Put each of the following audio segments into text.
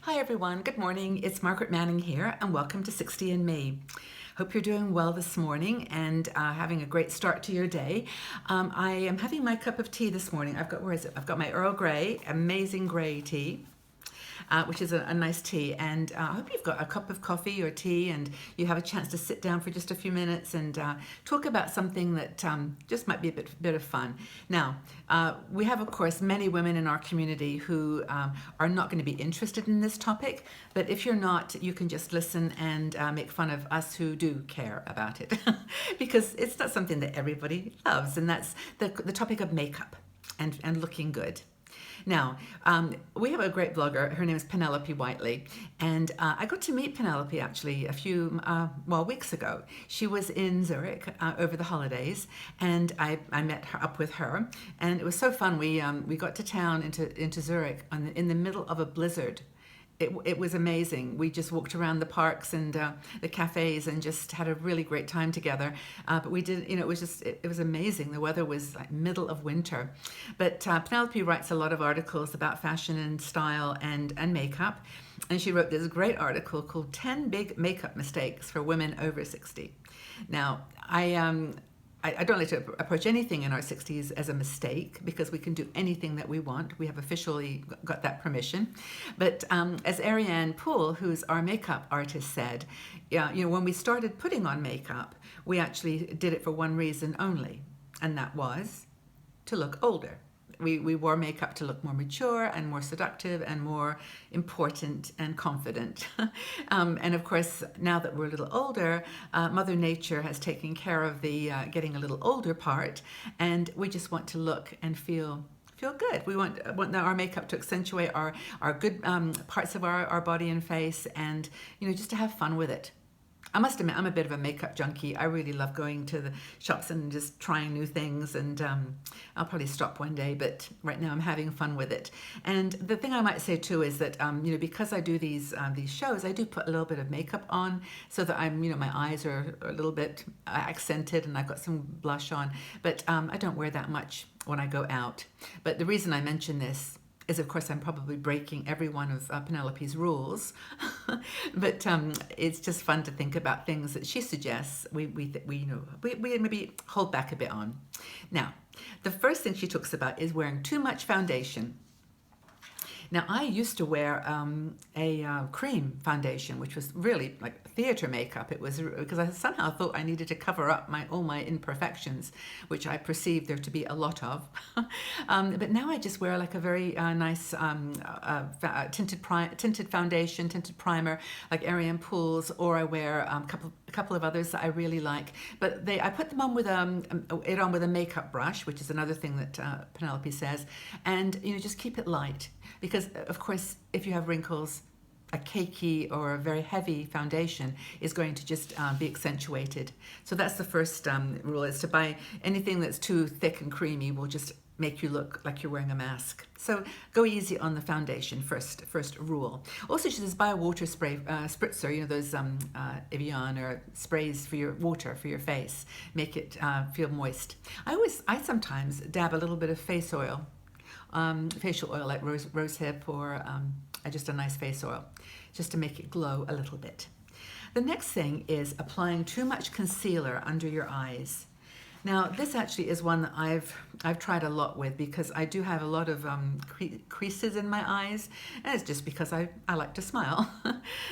Hi everyone, good morning. It's Margaret Manning here and welcome to 60 and Me. Hope you're doing well this morning and having a great start to your day. I am having my cup of tea this morning. Where is it? I've got my Earl Grey, amazing grey tea. Which is a nice tea. And I hope you've got a cup of coffee or tea and you have a chance to sit down for just a few minutes and talk about something that just might be a bit of fun. Now, we have, of course, many women in our community who are not going to be interested in this topic, but if you're not, you can just listen and make fun of us who do care about it because it's not something that everybody loves, and that's the topic of makeup and looking good. Now, we have a great blogger. Her name is Penelope Whiteley, and I got to meet Penelope actually a few weeks ago. She was in Zurich over the holidays, and I met her up with her, and it was so fun. We got to town into Zurich in the middle of a blizzard. It was amazing. We just walked around the parks and the cafes and just had a really great time together. But we did, it was amazing. The weather was like middle of winter. But Penelope writes a lot of articles about fashion and style and makeup. And she wrote this great article called 10 Big Makeup Mistakes for Women Over 60. Now, I don't like to approach anything in our 60s as a mistake because we can do anything that we want. We have officially got that permission. But as Ariane Poole, who's our makeup artist, said, when we started putting on makeup, we actually did it for one reason only, and that was to look older. We wore makeup to look more mature and more seductive and more important and confident. And of course, now that we're a little older, Mother Nature has taken care of the getting a little older part, and we just want to look and feel good. We want our makeup to accentuate our good parts of our body and face, and just to have fun with it. I must admit, I'm a bit of a makeup junkie. I really love going to the shops and just trying new things, and I'll probably stop one day, but right now I'm having fun with it. And the thing I might say too is that, because I do these shows, I do put a little bit of makeup on so that my eyes are a little bit accented and I've got some blush on, but I don't wear that much when I go out. But the reason I mention this is, of course, I'm probably breaking every one of Penelope's rules, but it's just fun to think about things that she suggests we maybe hold back a bit on. Now, the first thing she talks about is wearing too much foundation. Now, I used to wear a cream foundation, which was really like theater makeup. It was because I somehow thought I needed to cover up all my imperfections, which I perceived there to be a lot of. But now I just wear like a very nice tinted foundation, tinted primer, like Ariane Poole's, or I wear a couple of others that I really like. But I put them on with a makeup brush, which is another thing that Penelope says, and just keep it light. Because, of course, if you have wrinkles, a cakey or a very heavy foundation is going to just be accentuated. So that's the first rule, is to buy anything that's too thick and creamy will just make you look like you're wearing a mask. So go easy on the foundation, first rule. Also, she says buy a water spray spritzer, those Evian or sprays for your water for your face. Make it feel moist. I sometimes dab a little bit of face oil. Facial oil like rosehip or just a nice face oil, just to make it glow a little bit. The next thing is applying too much concealer under your eyes. Now, this actually is one that I've tried a lot with because I do have a lot of creases in my eyes, and it's just because I like to smile.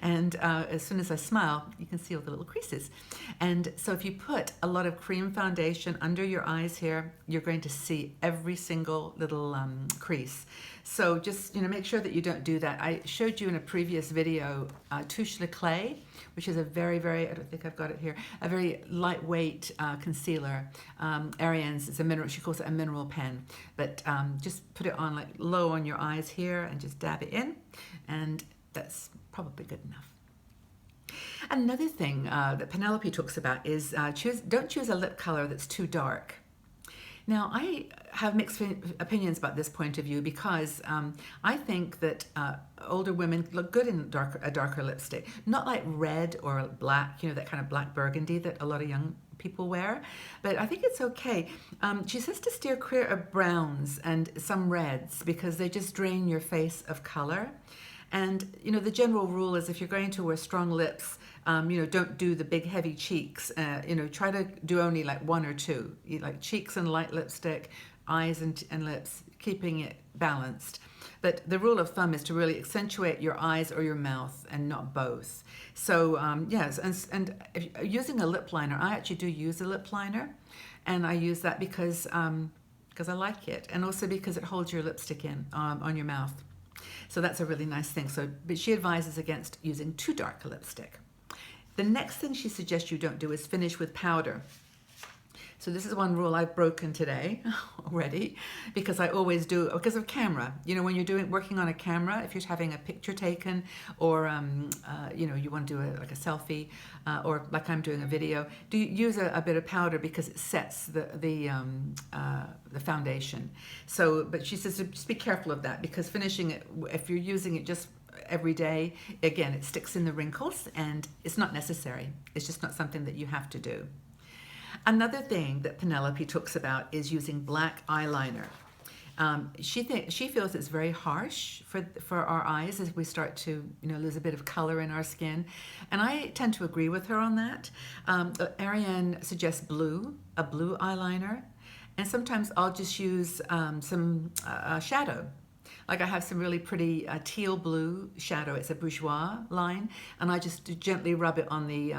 And as soon as I smile, you can see all the little creases. And so if you put a lot of cream foundation under your eyes here, you're going to see every single little crease. So just make sure that you don't do that. I showed you in a previous video Touche de Clay, which is a very, very, I don't think I've got it here, a very lightweight concealer. Ariane's, it's a mineral, she calls it a mineral pen, but just put it on like low on your eyes here and just dab it in, and that's probably good enough. Another thing that Penelope talks about is don't choose a lip color that's too dark. Now, I have mixed opinions about this point of view because I think that older women look good in a darker lipstick. Not like red or black, that kind of black burgundy that a lot of young people wear, but I think it's okay. She says to steer clear of browns and some reds because they just drain your face of color. And, you know, the general rule is if you're going to wear strong lips, you know, don't do the big heavy cheeks. You know, try to do only like one or two, like cheeks and light lipstick, eyes and lips, keeping it balanced. But the rule of thumb is to really accentuate your eyes or your mouth and not both. So yes, and if, using a lip liner, I actually do use a lip liner, and I use that because I like it, and also because it holds your lipstick in on your mouth. So that's a really nice thing. So, but she advises against using too dark a lipstick. The next thing she suggests you don't do is finish with powder. So this is one rule I've broken today already, because I always do, because of camera. You know, when you're working on a camera, if you're having a picture taken, or you know, you want to do like a selfie, or like I'm doing a video, do use a bit of powder because it sets the foundation. So, but she says just be careful of that, because finishing it, if you're using it just every day, again, it sticks in the wrinkles, and it's not necessary. It's just not something that you have to do. Another thing that Penelope talks about is using black eyeliner. She feels it's very harsh for our eyes as we start to, you know, lose a bit of color in our skin, and I tend to agree with her on that. Ariane suggests a blue eyeliner, and sometimes I'll just use some shadow. Like I have some really pretty teal blue shadow. It's a bourgeois line, and I just gently rub it on the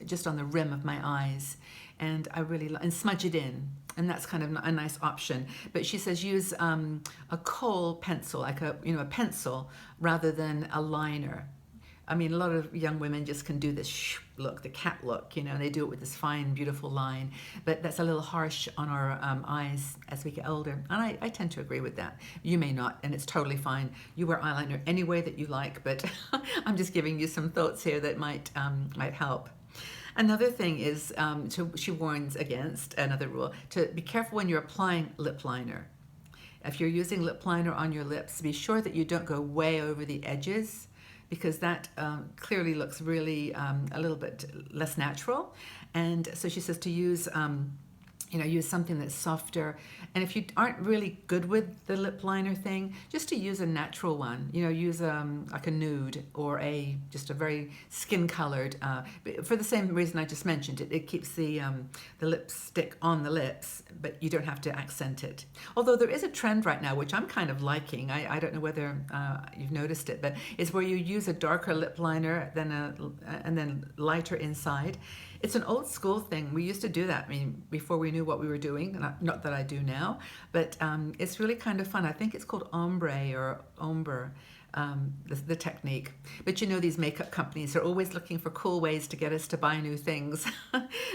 just on the rim of my eyes, and I really and smudge it in, and that's kind of a nice option. But she says use a kohl pencil, like a pencil, rather than a liner. I mean, a lot of young women just can do this look, the cat look, you know, and they do it with this fine, beautiful line. But that's a little harsh on our eyes as we get older. And I tend to agree with that. You may not, and it's totally fine. You wear eyeliner any way that you like, but I'm just giving you some thoughts here that might help. Another thing is, she warns against, another rule, to be careful when you're applying lip liner. If you're using lip liner on your lips, be sure that you don't go way over the edges, because that clearly looks really a little bit less natural. And so she says to use use something that's softer. And if you aren't really good with the lip liner thing, just to use a natural one. You know, use like a nude or just a very skin colored. For the same reason I just mentioned, it keeps the lipstick on the lips, but you don't have to accent it. Although there is a trend right now, which I'm kind of liking. I don't know whether you've noticed it, but it's where you use a darker lip liner and then lighter inside. It's an old school thing. We used to do that, I mean, before we knew what we were doing. Not that I do now, but it's really kind of fun. I think it's called ombre or ombre, the technique. But you know, these makeup companies are always looking for cool ways to get us to buy new things.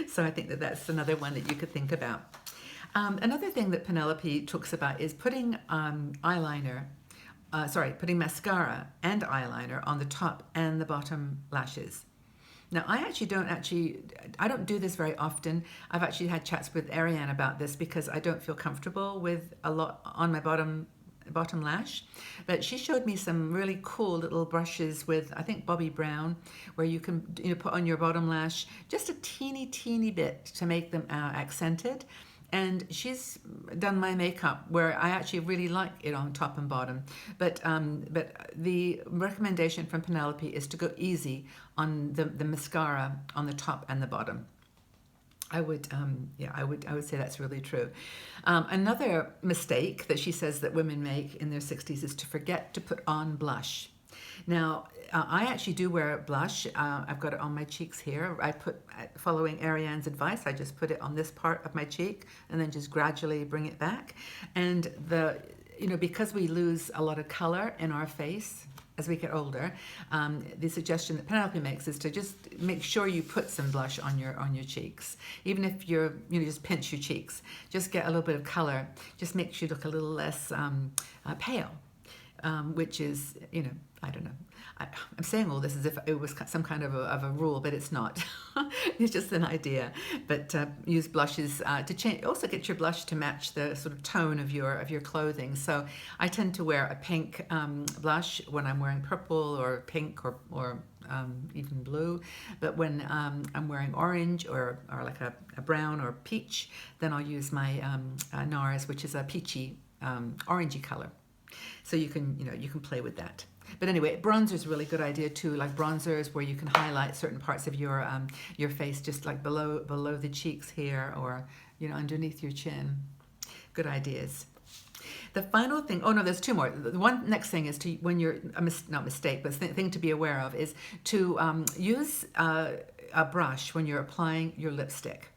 So I think that's another one that you could think about. Another thing that Penelope talks about is putting putting mascara and eyeliner on the top and the bottom lashes. Now, I don't do this very often. I've actually had chats with Ariane about this because I don't feel comfortable with a lot on my bottom lash. But she showed me some really cool little brushes with, I think, Bobbi Brown, where you can put on your bottom lash just a teeny bit to make them accented. And she's done my makeup where I actually really like it on top and bottom. But the recommendation from Penelope is to go easy on the mascara on the top and the bottom. I would say that's really true. Another mistake that she says that women make in their 60s is to forget to put on blush. Now, I actually do wear blush. I've got it on my cheeks here. Following Ariane's advice, I just put it on this part of my cheek and then just gradually bring it back. And because we lose a lot of color in our face as we get older, the suggestion that Penelope makes is to just make sure you put some blush on your cheeks. Even if just pinch your cheeks, just get a little bit of color. Just makes you look a little less pale, which is, I don't know. I'm saying all this as if it was some kind of a rule, but it's not. It's just an idea. But use blushes to change. Also, get your blush to match the sort of tone of your clothing. So I tend to wear a pink blush when I'm wearing purple or pink or even blue. But when I'm wearing orange or like a brown or peach, then I'll use my NARS, which is a peachy orangey color. So you can play with that. But anyway, bronzer is a really good idea too, like bronzers where you can highlight certain parts of your face, just like below the cheeks here, or underneath your chin. Good ideas. The final thing, oh no, there's two more. The one next thing is to, when you're, not mistake, but thing to be aware of is to use a brush when you're applying your lipstick.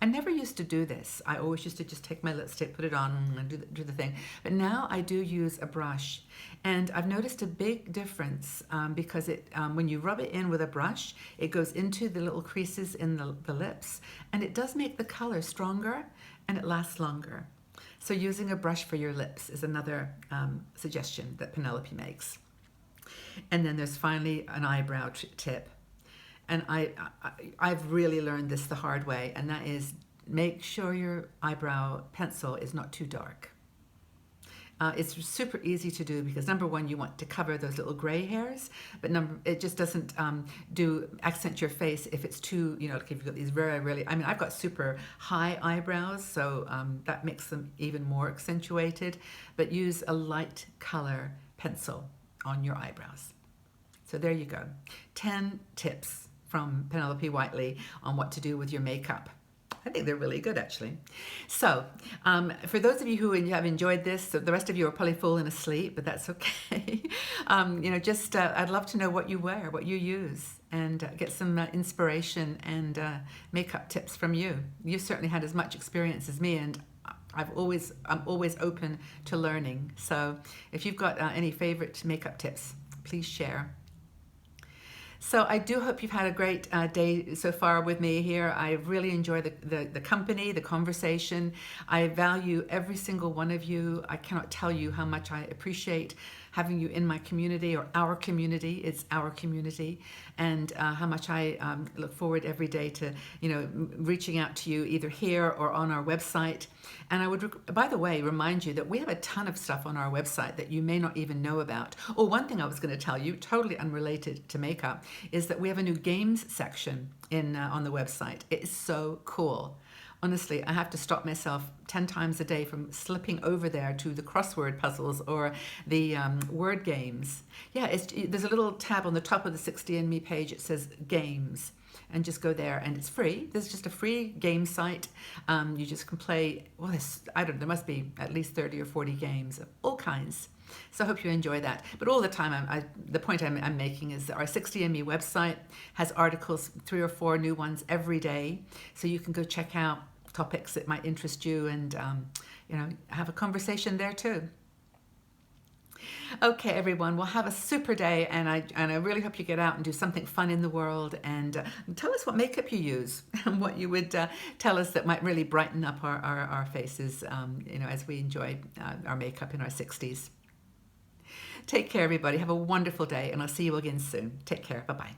I never used to do this. I always used to just take my lipstick, put it on, and do the thing. But now I do use a brush. And I've noticed a big difference because when you rub it in with a brush, it goes into the little creases in the lips. And it does make the color stronger, and it lasts longer. So using a brush for your lips is another suggestion that Penelope makes. And then there's finally an eyebrow tip. And I've really learned this the hard way, and that is make sure your eyebrow pencil is not too dark. It's super easy to do because number one, you want to cover those little gray hairs, but it just doesn't accent your face if it's too, like if you've got these really, I've got super high eyebrows, so that makes them even more accentuated, but use a light color pencil on your eyebrows. So there you go. 10 tips from Penelope Whiteley on what to do with your makeup. I think they're really good, actually. So for those of you who have enjoyed this, the rest of you are probably falling asleep, but that's okay. I'd love to know what you wear, what you use, and get some inspiration and makeup tips from you. You certainly had as much experience as me, and I'm always open to learning. So if you've got any favorite makeup tips, please share. So I do hope you've had a great day so far with me here. I really enjoy the company, the conversation. I value every single one of you. I cannot tell you how much I appreciate having you in my community, or our community. It's our community, and how much I look forward every day to reaching out to you either here or on our website. And I would, by the way, remind you that we have a ton of stuff on our website that you may not even know about. Oh, one thing I was going to tell you, totally unrelated to makeup, is that we have a new games section on the website. It is so cool. Honestly, I have to stop myself 10 times a day from slipping over there to the crossword puzzles or the word games. Yeah, there's a little tab on the top of the 60andMe page. It says games, and just go there, and it's free. There's just a free game site. You just can play, there must be at least 30 or 40 games of all kinds. So I hope you enjoy that. But all the time, the point I'm making is that our 60andMe website has articles, 3 or 4 new ones every day. So you can go check out topics that might interest you, and have a conversation there too. Okay, everyone, well, have a super day, and I really hope you get out and do something fun in the world, and tell us what makeup you use and what you would tell us that might really brighten up our faces, as we enjoy our makeup in our 60s. Take care, everybody. Have a wonderful day, and I'll see you again soon. Take care. Bye-bye.